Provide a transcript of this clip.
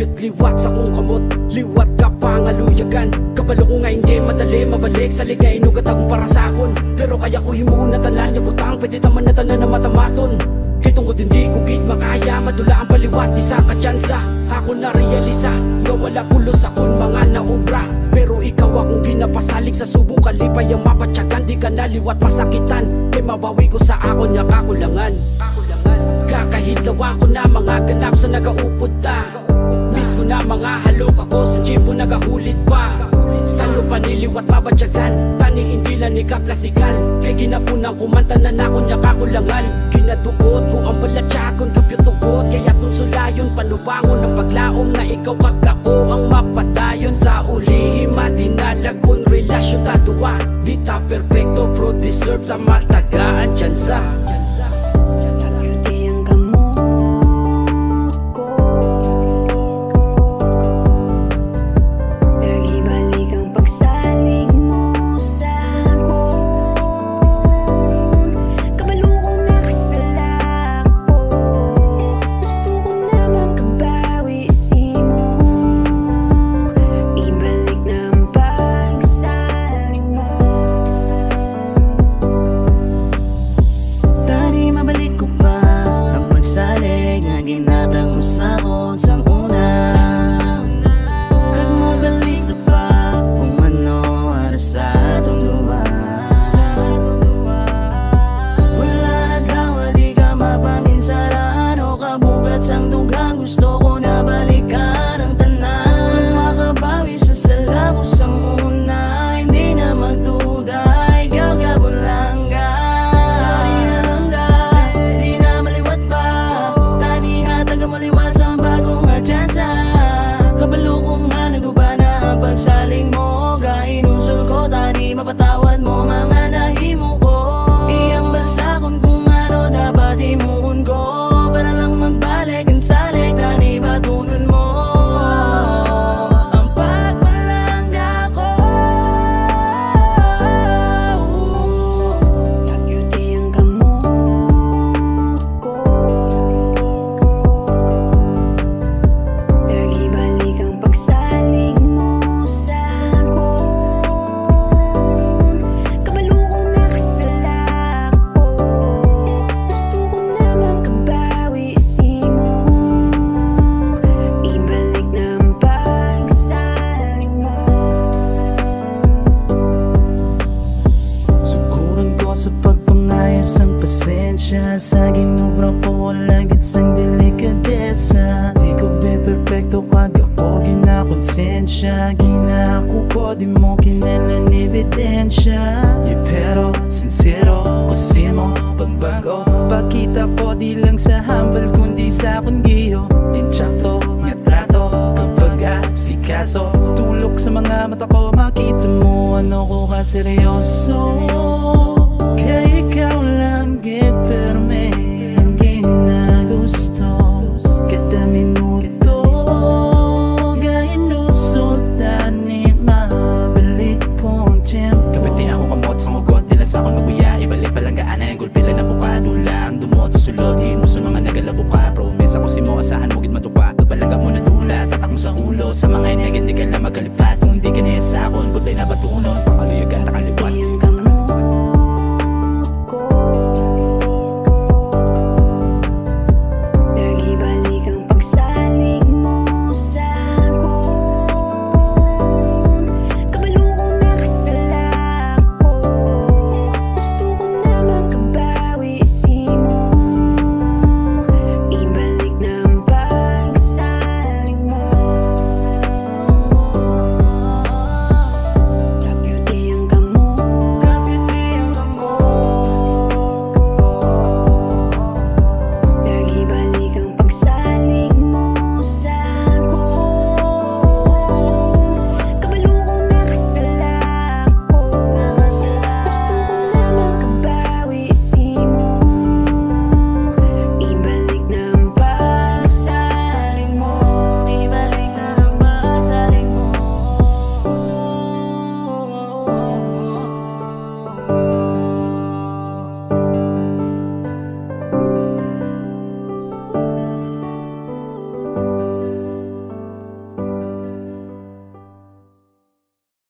Cute liwat sa kong kamot, liwat ka pangaluyagan. Kabalo ko nga hindi madali mabalik sa ligay nugat akong para sakon. Pero kaya ko himuna tanan niya butang, pwede taman na tanan na matamaton. Kitong ko hindi ko git makaya, madula ang baliwat isa ka tsansa. Ako na realisa, nga wala pulos akong mga naubra. Pero ikaw akong ginapasalig sa subong kalipay ang mapatsagan. Di ka naliwat masakitan, kay mabawi ko sa akon niya kakulangan. Kakahidlawan ko na mga ganap sa nagaupod ta. Miss ko na mga halok ako sa jeep nagahulit pa. Sa lupa niliwat mabatyagan, tani hindi lang ni kaplasikan. Kay ginapunang kumanta na nako niya kakulangan. Ginatuot ko ang balatyagon kapyutugot, kaya tong sulayon panubangon ng paglaom na ikaw kag ako ang mapadayon. Sa uli madinalagon relasyon tatuwa, di ta perfecto bro deserve ta matagaan tsansa. Gusto ko na balikan ang tanan, makabawi sa sala ko sang una. Hindi na magduda, ikaw kabulangga. Sorry na lang dahil di na maliwat pa. Tani hatag ang maliwat sa bagong tsansa. Kabalo kong naguba na ang pagsaling mo. Kainusol ko, tani mapatawad mo mga nahimo ko. Iyang balsakon kung ano dapat imuon ko, para lang magbalik ang salik. Batunan mo ang pagbalangga ko. Ka-beauty ang gamot ko. Lagi balik ang pagsalig mo sa akin. Kabalo ko na kasala ko. Gusto ko na makabawi simo. Sa pagpangayos ang pasensya, sa ginubra ko walagit sang delikadesa. Di ko be perfecto kag ako ginakonsensya. Ginako ko di mo kinalan ebidensya. Pero sincero ko simo pagbago. Pakita ko di lang sa hambal kundi sa kungiyo. Intsakto nga trato kapag asikaso. Tulok sa mga mata ko, makita mo ano ko kaseryoso. Kaya ikaw lang giperme ang ginagusto. Kada minuto gainusultan ni mabalik kong tiyempo. Kapiti ako kamot sa mugot, tila sa akong mabuya. Ibalik palanggaan na yung gulpila ng buka. Dula ang dumot sa sulod, himuso mga nagalabo ka. Promise ako si mo, asahan mo git matupa. Pagbalangga mo na tula, tatak mo sa ulo. Sa mga inagin di ka lang magkalipat. Kung hindi ka niya sa akon, budlay na batunon.